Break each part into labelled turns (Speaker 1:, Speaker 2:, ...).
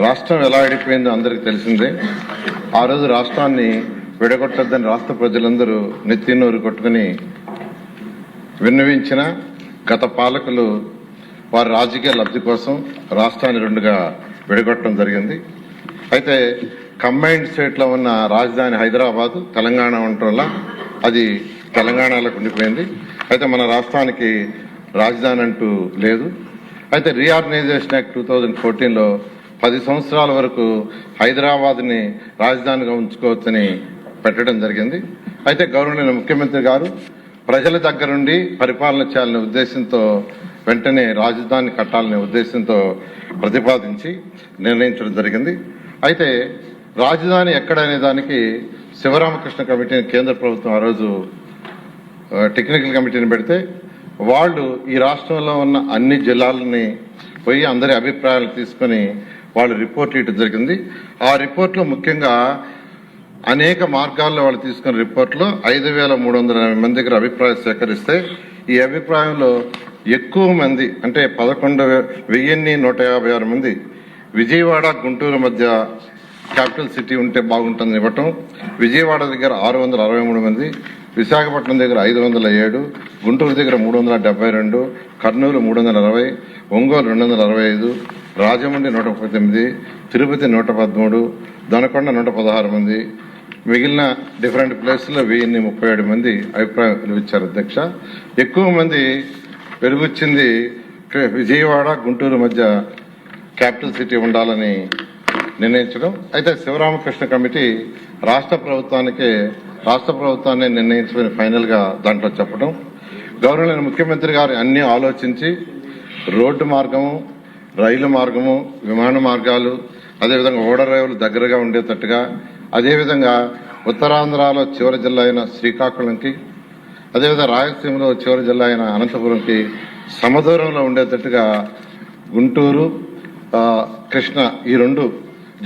Speaker 1: రాష్ట్రం ఎలా విడిపోయిందో అందరికీ తెలిసిందే. ఆ రోజు రాష్ట్రాన్ని విడగొట్టొద్దని రాష్ట్ర ప్రజలందరూ నెత్తినూరు కొట్టుకుని విన్నవించిన గత పాలకులు వారి రాజకీయ లబ్ధి కోసం రాష్ట్రాన్ని రెండుగా విడగొట్టడం జరిగింది. అయితే కంబైన్డ్ స్టేట్లో ఉన్న రాజధాని హైదరాబాద్, తెలంగాణ ఉండటం వల్ల అది తెలంగాణలోకి ఉండిపోయింది. అయితే మన రాష్ట్రానికి రాజధాని అంటూ లేదు. అయితే రీఆర్గనైజేషన్ యాక్ట్ 2014లో 10 సంవత్సరాల వరకు హైదరాబాద్ని రాజధానిగా ఉంచుకోవచ్చని పెట్టడం జరిగింది. అయితే గౌరవనీయ ముఖ్యమంత్రి గారు ప్రజల దగ్గర నుండి పరిపాలన చేయాలనే ఉద్దేశంతో వెంటనే రాజధాని కట్టాలనే ఉద్దేశంతో ప్రతిపాదించి నిర్ణయించడం జరిగింది. అయితే రాజధాని ఎక్కడనే దానికి శివరామకృష్ణ కమిటీని కేంద్ర ప్రభుత్వం ఆ రోజు టెక్నికల్ కమిటీని పెడితే వాళ్ళు ఈ రాష్ట్రంలో ఉన్న అన్ని జిల్లాలని పోయి అందరి అభిప్రాయాలు తీసుకుని వాళ్ళు రిపోర్ట్ ఇవ్వడం జరిగింది. ఆ రిపోర్ట్లో ముఖ్యంగా అనేక మార్గాల్లో వాళ్ళు తీసుకున్న రిపోర్ట్లో 5,380 మంది దగ్గర అభిప్రాయం సేకరిస్తే ఈ అభిప్రాయంలో ఎక్కువ మంది అంటే 11,156 మంది విజయవాడ గుంటూరు మధ్య క్యాపిటల్ సిటీ ఉంటే బాగుంటుందని ఇవ్వటం, విజయవాడ దగ్గర 663 మంది, విశాఖపట్నం దగ్గర 507, గుంటూరు దగ్గర 372, కర్నూలు 360, ఒంగోలు 265, రాజమండ్రి 119, తిరుపతి 113, దొనకొండ 116 మంది, మిగిలిన డిఫరెంట్ ప్లేస్లో 1037 మంది అభిప్రాయం ఇచ్చారు. అధ్యక్ష, ఎక్కువ మంది వెలుగొచ్చింది విజయవాడ గుంటూరు మధ్య క్యాపిటల్ సిటీ ఉండాలని నిర్ణయించడం. అయితే శివరామకృష్ణ కమిటీ రాష్ట్ర ప్రభుత్వాన్ని నిర్ణయించుకుని ఫైనల్ గా దాంట్లో చెప్పడం, గౌరవనీయ ముఖ్యమంత్రి గారు అన్ని ఆలోచించి రోడ్డు మార్గము, రైలు మార్గము, విమాన మార్గాలు, అదేవిధంగా ఓడరేవులు దగ్గరగా ఉండేటట్టుగా, అదేవిధంగా ఉత్తరాంధ్రలో చివరి జిల్లా అయిన శ్రీకాకుళంకి, అదేవిధంగా రాయలసీమలో చివరి జిల్లా అయిన అనంతపురంకి సమదూరంలో ఉండేటట్టుగా గుంటూరు, కృష్ణ ఈ 2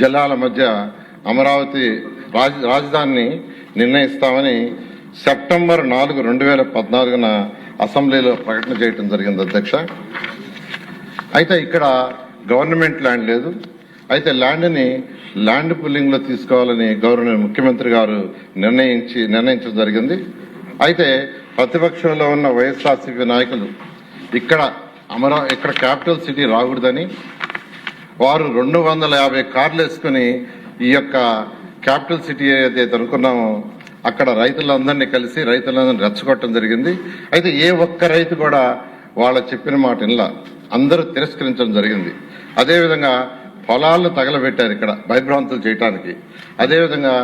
Speaker 1: జిల్లాల మధ్య అమరావతి రాజధానిని నిర్ణయిస్తామని సెప్టెంబర్ 4, 2014న అసెంబ్లీలో ప్రకటన చేయడం జరిగింది. అధ్యక్ష, అయితే ఇక్కడ గవర్నమెంట్ ల్యాండ్ లేదు. అయితే ల్యాండ్ పుల్లింగ్ లో తీసుకోవాలని గౌరవనీయ ముఖ్యమంత్రి గారు నిర్ణయించడం జరిగింది. అయితే ప్రతిపక్షంలో ఉన్న వైఎస్ఆర్సీపీ నాయకులు ఇక్కడ క్యాపిటల్ సిటీ రాకూడదని వారు 250 కార్లు వేసుకుని ఈ యొక్క క్యాపిటల్ సిటీ ఏదైతే అనుకున్నామో అక్కడ రైతులందరినీ కలిసి రైతులందరినీ రెచ్చగొట్టడం జరిగింది. అయితే ఏ ఒక్క రైతు కూడా వాళ్ళ చెప్పిన మాట ఇలా అందరూ తిరస్కరించడం జరిగింది. అదేవిధంగా పొలాలను తగలబెట్టారు ఇక్కడ భయభ్రాంతులు చేయడానికి. అదేవిధంగా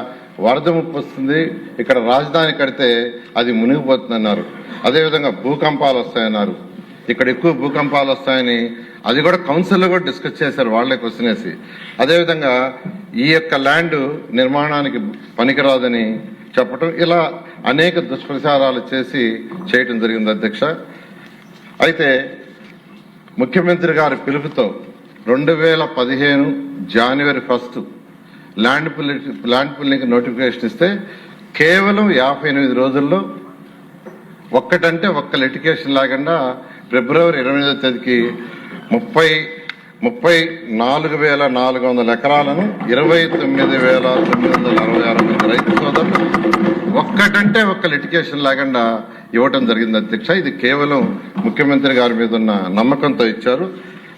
Speaker 1: వరద ముప్పు వస్తుంది, ఇక్కడ రాజధాని కడితే అది మునిగిపోతుందన్నారు. అదేవిధంగా భూకంపాలు వస్తాయన్నారు. ఇక్కడ ఎక్కువ భూకంపాలు వస్తాయని అది కూడా కౌన్సిల్లో కూడా డిస్కస్ చేశారు, వాళ్లే క్వశ్చన్ వేసి. అదేవిధంగా ఈ యొక్క ల్యాండ్ నిర్మాణానికి పనికిరాదని చెప్పటం, ఇలా అనేక దుష్ప్రచారాలు చేయటం జరిగింది. అధ్యక్ష, అయితే ముఖ్యమంత్రి గారి పిలుపుతో 2015 జనవరి 1 ల్యాండ్ పుల్లింగ్ నోటిఫికేషన్ ఇస్తే కేవలం 58 రోజుల్లో ఒక్కటంటే ఒక్క లిటిగేషన్ లేకుండా ఫిబ్రవరి 28వ తేదీకి 34,400 ఎకరాలను 29,966 మంది రైతు సోదరులు ఒక్కటంటే ఒక్క లిటిగేషన్ లేకుండా ఇవ్వటం జరిగింది. అధ్యక్ష, ఇది కేవలం ముఖ్యమంత్రి గారి మీద ఉన్న నమ్మకంతో ఇచ్చారు.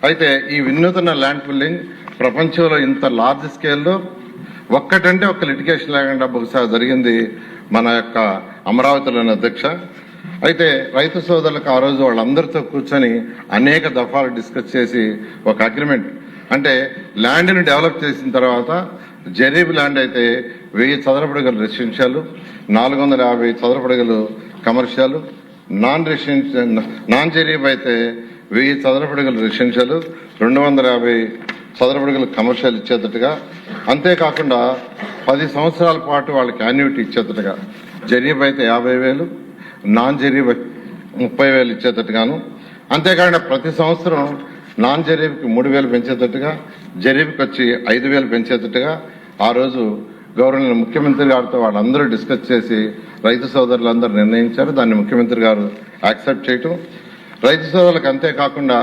Speaker 1: అయితే ఈ వినూతన ల్యాండ్ పుల్లింగ్ ప్రపంచంలో ఇంత లార్జ్ స్కేల్లో ఒక్కటంటే ఒక్క లిటిగేషన్ లేకుండా బహుశా జరిగింది మన యొక్క అమరావతిలోని. అధ్యక్ష, అయితే రైతు సోదరులకు ఆ రోజు వాళ్ళందరితో కూర్చొని అనేక దఫాలు డిస్కస్ చేసి ఒక అగ్రిమెంట్, అంటే ల్యాండ్ని డెవలప్ చేసిన తర్వాత జరీబ్ ల్యాండ్ అయితే 1000 చదరపు అడుగులు రెసిడెన్షియల్, 450 చదరపు అడుగులు కమర్షియల్, నాన్ జరీబ్ అయితే 1000 చదరపు అడుగులు రెసిడెన్షియల్, 250 చదరపు అడుగులు కమర్షియల్ ఇచ్చేటట్టుగా, అంతేకాకుండా 10 సంవత్సరాల పాటు వాళ్ళకి యాన్యుటీ ఇచ్చేటట్టుగా, జరీబ్ అయితే 50,000, నాన్ జరీబ్ 30,000 ఇచ్చేటట్టుగాను, అంతేకాకుండా ప్రతి సంవత్సరం నాన్ జరీబ్కి 3,000 పెంచేటట్టుగా, జరీబ్కి వచ్చి 5,000 పెంచేటట్టుగా ఆ రోజు గౌరవనీయ ముఖ్యమంత్రి గారితో వాళ్ళందరూ డిస్కస్ చేసి రైతు సోదరులందరూ నిర్ణయించారు. దాన్ని ముఖ్యమంత్రి గారు యాక్సెప్ట్ చేయటం, రైతు సోదరులకు అంతేకాకుండా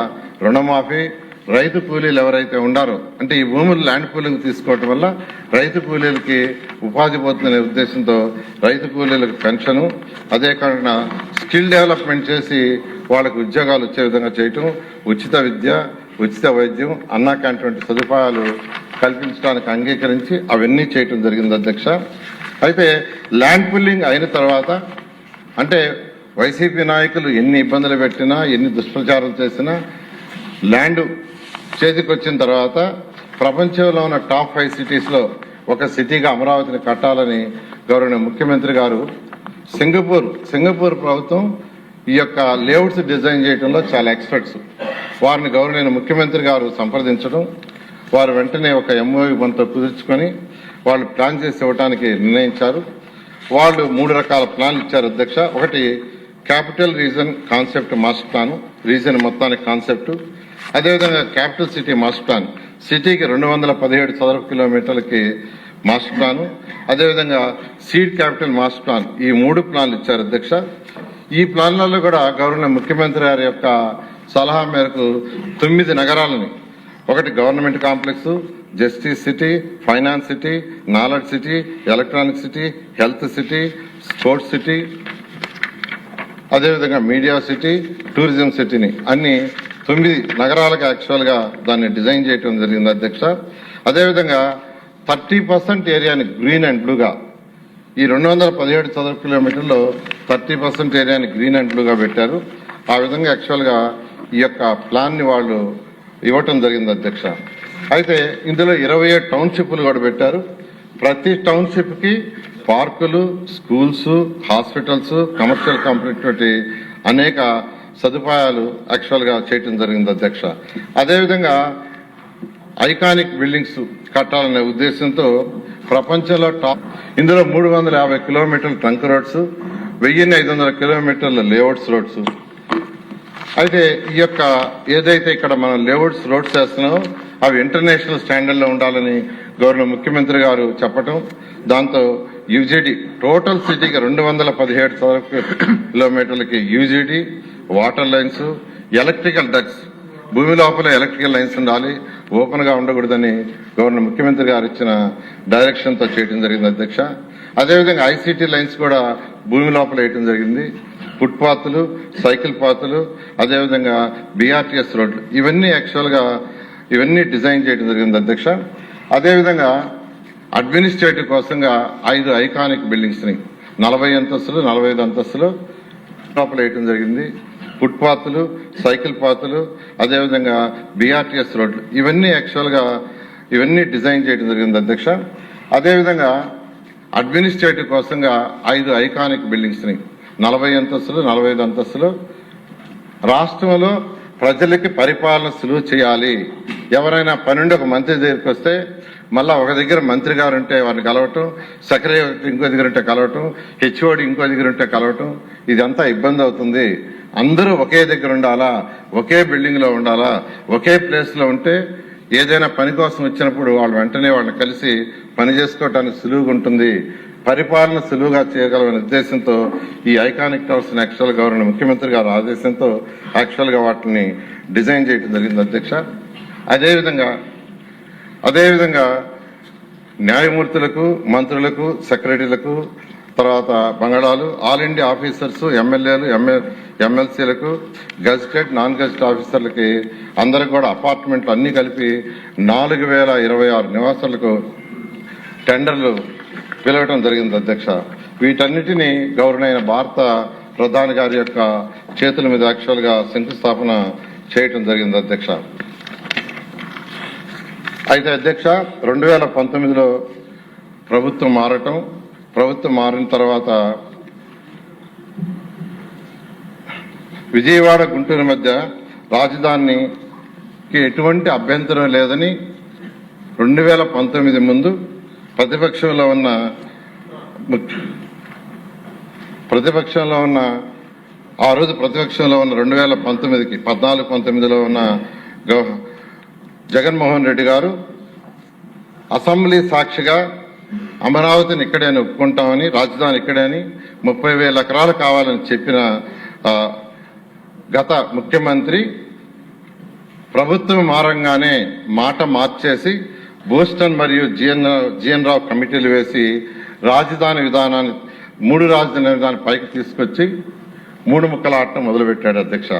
Speaker 1: రుణమాఫీ, రైతు కూలీలు ఎవరైతే ఉండారో, అంటే ఈ భూములు ల్యాండ్ పూలింగ్ తీసుకోవటం వల్ల రైతు కూలీలకి ఉపాధి పోతుందనే ఉద్దేశంతో రైతు కూలీలకు పెన్షను, అదే కాకుండా స్కిల్ డెవలప్మెంట్ చేసి వాళ్ళకు ఉద్యోగాలు వచ్చే విధంగా చేయటం, ఉచిత విద్య, ఉచిత వైద్యం, అన్నా క్యాంటీన్ సదుపాయాలు కల్పించడానికి అంగీకరించి అవన్నీ చేయటం జరిగింది అధ్యక్ష. అయితే ల్యాండ్ పూలింగ్ అయిన తర్వాత, అంటే వైసీపీ నాయకులు ఎన్ని ఇబ్బందులు పెట్టినా, ఎన్ని దుష్ప్రచారం చేసినా, ల్యాండ్ చేతికి వచ్చిన తర్వాత ప్రపంచంలో ఉన్న టాప్ 5 సిటీస్లో ఒక సిటీగా అమరావతిని కట్టాలని గౌరవనీయ ముఖ్యమంత్రి గారు సింగపూర్ ప్రభుత్వం ఈ యొక్క లేఅవుట్స్ డిజైన్ చేయడంలో చాలా ఎక్స్పర్ట్స్. వారిని గౌరవనీయ ముఖ్యమంత్రి గారు సంప్రదించడం, వారు వెంటనే ఒక ఎంఓయూ మనతో కుదుర్చుకొని వాళ్ళు ప్లాన్ చేసి ఇవ్వడానికి నిర్ణయించారు. వాళ్ళు 3 రకాల ప్లాన్లు ఇచ్చారు అధ్యక్ష. ఒకటి capital region concept master plan, reason మొత్తానికి కాన్సెప్ట్. అదేవిధంగా క్యాపిటల్ సిటీ మాస్టర్ ప్లాన్, సిటీకి 217 చదరపు కిలోమీటర్లకి మాస్టర్ ప్లాన్. అదేవిధంగా సీడ్ క్యాపిటల్ మాస్టర్ ప్లాన్, ఈ 3 ప్లాన్లు ఇచ్చారు అధ్యక్ష. ఈ ప్లాన్లలో కూడా గవర్నర్ ముఖ్యమంత్రి గారి యొక్క సలహా మేరకు 9 నగరాలని, ఒకటి government complex, justice city, finance city, knowledge city, electronic city, health city, sports city, అదేవిధంగా మీడియా సిటీ, టూరిజం సిటీని అన్ని 9 నగరాలకు యాక్చువల్గా దాన్ని డిజైన్ చేయడం జరిగింది అధ్యక్ష. అదేవిధంగా 30% ఏరియాని గ్రీన్ అండ్ బ్లూగా, ఈ 217 చదరపు కిలోమీటర్లో 30% ఏరియాని గ్రీన్ అండ్ బ్లూగా పెట్టారు. ఆ విధంగా యాక్చువల్గా ఈ యొక్క ప్లాన్ని వాళ్ళు ఇవ్వటం జరిగింది అధ్యక్ష. అయితే ఇందులో 27 టౌన్షిప్లు కూడా పెట్టారు. ప్రతి టౌన్షిప్కి పార్కులు, స్కూల్స్, హాస్పిటల్స్, కమర్షియల్ కంపెనీ అనేక సదుపాయాలు యాక్చువల్గా చేయటం జరిగింది అధ్యక్ష. అదేవిధంగా ఐకానిక్ బిల్డింగ్స్ కట్టాలనే ఉద్దేశంతో ప్రపంచంలో ఇందులో 350 కిలోమీటర్ల ట్రంక్ రోడ్స్, 1500 కిలోమీటర్ల లేఅవుట్స్ రోడ్స్. అయితే ఈ యొక్క ఏదైతే ఇక్కడ మనం లేఅవుట్స్ రోడ్స్ వేస్తున్నామో అవి ఇంటర్నేషనల్ స్టాండర్డ్లో ఉండాలని గవర్నర్ ముఖ్యమంత్రి గారు చెప్పటం, దాంతో యూజీడీ టోటల్ సిటీకి 217 చదరపు కిలోమీటర్లకి UGD, water lines, electrical ducts, భూమి లోపల ఎలక్ట్రికల్ లైన్స్ ఉండాలి, ఓపెన్ గా ఉండకూడదని గవర్నర్ ముఖ్యమంత్రి గారు ఇచ్చిన డైరెక్షన్ తో చేయడం జరిగింది అధ్యక్ష. అదేవిధంగా ఐసీటీ లైన్స్ కూడా భూమి లోపల వేయడం జరిగింది. ఫుట్ పాత్లు, సైకిల్ పాత్లు, అదేవిధంగా బీఆర్టీఎస్ రోడ్లు, ఇవన్నీ యాక్చువల్ గా ఇవన్నీ డిజైన్ చేయడం జరిగింది అధ్యక్ష. అదేవిధంగా అడ్మినిస్ట్రేటివ్ కోసంగా 5 ఐకానిక్ బిల్డింగ్స్ ని 40 అంతస్తులు, 45 అంతస్తులు లోపల వేయడం జరిగింది. ఫుట్ పాత్లు, సైకిల్ పాత్లు, అదేవిధంగా బీఆర్టీఎస్ రోడ్లు, ఇవన్నీ యాక్చువల్ గా ఇవన్నీ డిజైన్ చేయడం జరిగింది అధ్యక్ష. అదేవిధంగా అడ్మినిస్ట్రేటివ్ కోసంగా 5 ఐకానిక్ బిల్డింగ్స్ ని 40 అంతస్తులు, 45 అంతస్తులు. రాష్ట్రంలో ప్రజలకి పరిపాలన సులువు చేయాలి. ఎవరైనా పనుండి ఒక మంత్రి దగ్గరికి వస్తే మళ్ళా ఒక దగ్గర మంత్రి గారు ఉంటే వారిని కలవటం, సెక్రటరీ ఇంకో దగ్గర ఉంటే కలవటం, హెచ్ఓడి ఇంకో దగ్గర ఉంటే కలవటం, ఇదంతా ఇబ్బంది అవుతుంది. అందరూ ఒకే దగ్గర ఉండాలా, ఒకే బిల్డింగ్ లో ఉండాలా, ఒకే ప్లేస్ లో ఉంటే ఏదైనా పని కోసం వచ్చినప్పుడు వాళ్ళు వెంటనే వాళ్ళని కలిసి పని చేసుకోవడానికి సులువుగా ఉంటుంది, పరిపాలన సులువుగా చేయగలమనే ఉద్దేశంతో ఈ ఐకానిక్ టవర్స్ యాక్చువల్ గవర్నర్ ముఖ్యమంత్రి గారి ఆదేశంతో యాక్చువల్ గా వాటిని డిజైన్ చేయడం జరిగింది అధ్యక్ష. అదేవిధంగా న్యాయమూర్తులకు, మంత్రులకు, సెక్రటరీలకు, తర్వాత బంగాళాలు, ఆల్ ఇండియా ఆఫీసర్స్, ఎమ్మెల్యేలు, ఎమ్మెల్సీలకు, గెజిటెడ్, నాన్ గెజిటెడ్ ఆఫీసర్లకి అందరికి కూడా అపార్ట్మెంట్లు అన్ని కలిపి 4026 నివాసాలకు టెండర్లు పిలవటం జరిగింది అధ్యక్ష. వీటన్నిటినీ గౌరవనీయ భారత ప్రధాని గారి యొక్క చేతుల మీద యాక్చువల్ గా శంకుస్థాపన చేయటం జరిగింది అధ్యక్ష. అయితే అధ్యక్ష 2019లో ప్రభుత్వం మారిన తర్వాత విజయవాడ, గుంటూరు మధ్య రాజధానికి ఎటువంటి అభ్యంతరం లేదని 2019 ముందు ప్రతిపక్షంలో ఉన్న 2019లో ఉన్న జగన్మోహన్ రెడ్డి గారు అసెంబ్లీ సాక్షిగా అమరావతిని ఇక్కడే ఒప్పుకుంటామని, రాజధాని ఇక్కడే అని 30,000 ఎకరాలు కావాలని చెప్పిన గత ముఖ్యమంత్రి ప్రభుత్వం మారంగానే మాట మార్చేసి బోస్టన్ మరియు జిఎన్ రావు కమిటీలు వేసి రాజధాని విధానాన్ని 3 రాజధాని విధానాన్ని పైకి తీసుకొచ్చి 3 ముక్కల ఆటం మొదలుపెట్టాడు అధ్యక్ష.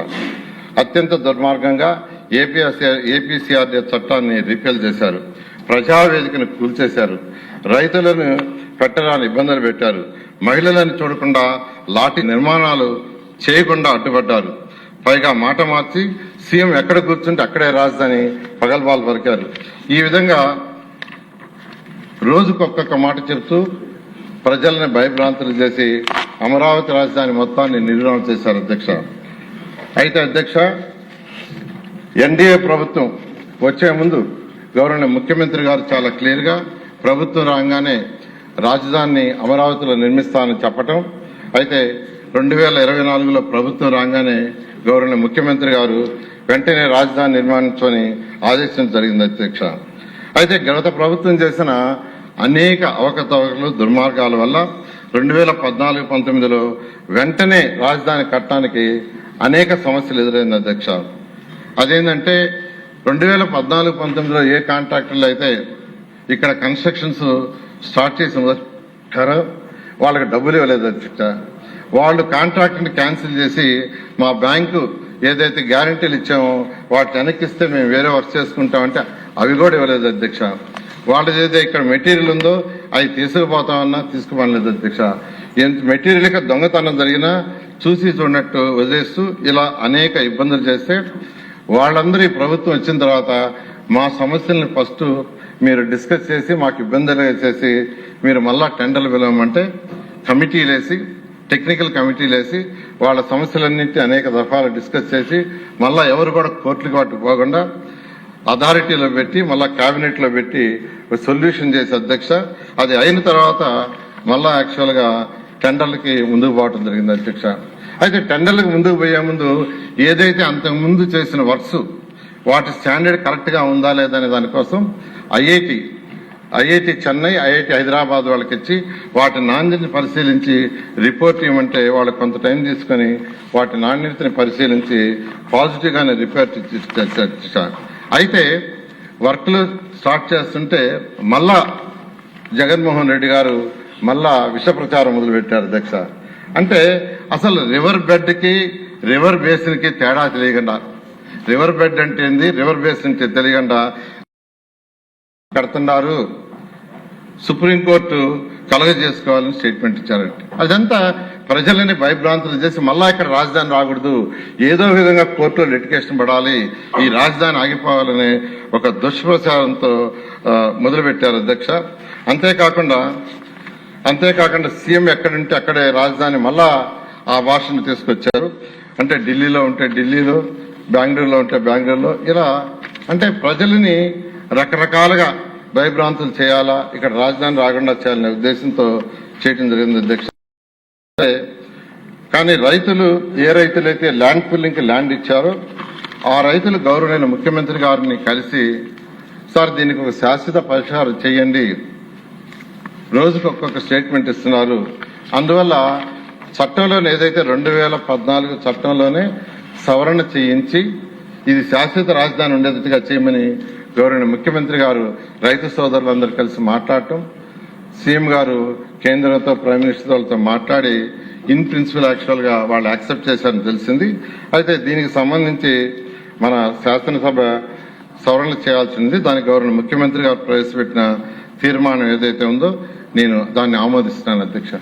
Speaker 1: అత్యంత దుర్మార్గంగా ఏపీసీఆర్డీ చట్టాన్ని రిపేల్ చేశారు, ప్రజావేదికను కూల్చేశారు, రైతులను పెట్టరాని ఇబ్బందులు పెట్టారు, మహిళలను చూడకుండా లాఠీ నిర్మాణాలు చేయకుండా అడ్డుపడ్డారు. పైగా మాట మార్చి సీఎం ఎక్కడ కూర్చుంటే అక్కడే రాజధాని పగల్బాలు పలికారు. ఈ విధంగా రోజుకొక్కొక్క మాట చెప్తూ ప్రజలను భయభ్రాంతులు చేసి అమరావతి రాజధాని మొత్తాన్ని నిర్మాణం చేశారు అధ్యక్ష. అయితే అధ్యక్ష, ఎన్డీఏ ప్రభుత్వం వచ్చే ముందు గౌరవ ముఖ్యమంత్రి గారు చాలా క్లియర్ గా ప్రభుత్వం రాగానే రాజధానిని అమరావతిలో నిర్మిస్తానని చెప్పటం, అయితే 2024లో ప్రభుత్వం రాగానే గౌరవ ముఖ్యమంత్రి గారు వెంటనే రాజధాని నిర్మాణించని ఆదేశించడం జరిగింది అధ్యక్ష. అయితే గత ప్రభుత్వం చేసిన అనేక అవకతవకలు దుర్మార్గాల వల్ల 2014-19లో వెంటనే రాజధాని కట్టడానికి అనేక సమస్యలు ఎదురైంది అధ్యక్ష. అదేంటంటే 2014-19లో ఏ కాంట్రాక్టర్లు అయితే ఇక్కడ కన్స్ట్రక్షన్స్ స్టార్ట్ చేసి వాళ్ళకి డబ్బులు ఇవ్వలేదు అధ్యక్ష. వాళ్ళు కాంట్రాక్ట్ని క్యాన్సిల్ చేసి మా బ్యాంకు ఏదైతే గ్యారంటీలు ఇచ్చామో వాటిని వెనక్కిస్తే మేము వేరే వర్క్ చేసుకుంటామంటే అవి కూడా ఇవ్వలేదు అధ్యక్ష. వాళ్ళది ఏదైతే ఇక్కడ మెటీరియల్ ఉందో అవి తీసుకుపోతామన్నా తీసుకుపోలేదు అధ్యక్ష. ఎంత మెటీరియల్గా దొంగతనం జరిగినా చూసి చూడనట్టు వదిలేస్తూ ఇలా అనేక ఇబ్బందులు చేస్తే వాళ్ళందరూ ఈ ప్రభుత్వం వచ్చిన తర్వాత మా సమస్యలను ఫస్ట్ మీరు డిస్కస్ చేసి మాకు ఇబ్బందులు చేసి మీరు మళ్ళా టెండర్లు పిలవమంటే కమిటీలు వేసి టెక్నికల్ కమిటీలు వేసి వాళ్ళ సమస్యలన్నింటినీ అనేక దఫాలు డిస్కస్ చేసి మళ్ళా ఎవరు కూడా కోర్టులకు వాటికి పోకుండా అథారిటీలో పెట్టి మళ్ళా కేబినెట్ లో పెట్టి సొల్యూషన్ చేసి అధ్యక్ష. అది అయిన తర్వాత మళ్ళా యాక్చువల్ గా టెండర్లకి ముందుకు పోవడం జరిగింది అధ్యక్ష. అయితే టెండర్లకు ముందుకు పోయే ముందు ఏదైతే అంతకు ముందు చేసిన వర్క్స్ వాటి స్టాండర్డ్ కరెక్ట్ గా ఉందా లేదనే దానికోసం ఐఐటి చెన్నై, ఐఐటి హైదరాబాద్ వాళ్ళకి ఇచ్చి వాటి నాణ్యతని పరిశీలించి రిపోర్ట్ ఇవ్వమంటే వాళ్ళకి కొంత టైం తీసుకుని వాటి నాణ్యతని పరిశీలించి పాజిటివ్ గానే రిపోర్ట్ ఇచ్చారు. అయితే వర్క్లు స్టార్ట్ చేస్తుంటే మళ్ళా జగన్మోహన్ రెడ్డి గారు మళ్ళా విష ప్రచారం మొదలుపెట్టారు అధ్యక్ష. అంటే అసలు రివర్ బెడ్ కి రివర్ బేసిన్ కి తేడా తెలియకుండా, రివర్ బెడ్ అంటే ఏంది, రివర్ బేసిన్ తెలియకుండా కడుతున్నారు, సుప్రీంకోర్టు కలగజేసుకోవాలని స్టేట్మెంట్ ఇచ్చారంటే అదంతా ప్రజలని భయభ్రాంతులు చేసి మళ్ళా ఇక్కడ రాజధాని రాకూడదు, ఏదో విధంగా కోర్టులో లిటిగేషన్ పడాలి, ఈ రాజధాని ఆగిపోవాలనే ఒక దుష్ప్రచారంతో మొదలుపెట్టారు అధ్యక్ష. అంతేకాకుండా సీఎం ఎక్కడుంటే అక్కడే రాజధాని మళ్ళా ఆ భాషను తీసుకొచ్చారు. అంటే ఢిల్లీలో ఉంటే ఢిల్లీలో, బెంగళూరులో ఉంటే బెంగళూరులో, ఇలా అంటే ప్రజలని రకరకాలుగా భయభ్రాంతులు చేయాలా, ఇక్కడ రాజధాని రాకుండా చేయాలనే ఉద్దేశంతో చేయడం జరిగింది అధ్యక్ష. కానీ రైతులు ఏ రైతులైతే ల్యాండ్ పుల్లింగ్ కి ల్యాండ్ ఇచ్చారో ఆ రైతులు గౌరవనీయ ముఖ్యమంత్రి గారిని కలిసి, సార్ దీనికి ఒక శాశ్వత పరిష్కారం చేయండి, రోజుకు ఒక్కొక్క స్టేట్మెంట్ ఇస్తున్నారు, అందువల్ల చట్టంలోనే ఏదైతే 2014 చట్టంలోనే సవరణ చేయించి ఇది శాశ్వత రాజధాని ఉండేటట్టుగా చేయమని గౌరవనీయ ముఖ్యమంత్రి గారు రైతు సోదరులందరూ కలిసి మాట్లాడటం, సీఎం గారు కేంద్రంతో ప్రైమ్ మినిస్టర్ వాళ్ళతో మాట్లాడి ఇన్ ప్రిన్సిపల్ యాక్చువల్ గా వాళ్ళు యాక్సెప్ట్ చేశారని తెలిసింది. అయితే దీనికి సంబంధించి మన శాసనసభ సవరణలు చేయాల్సింది, దానికి గౌరవనీయ ముఖ్యమంత్రి గారు ప్రవేశపెట్టిన తీర్మానం ఏదైతే ఉందో నేను దాన్ని ఆమోదిస్తున్నాను అధ్యక్ష.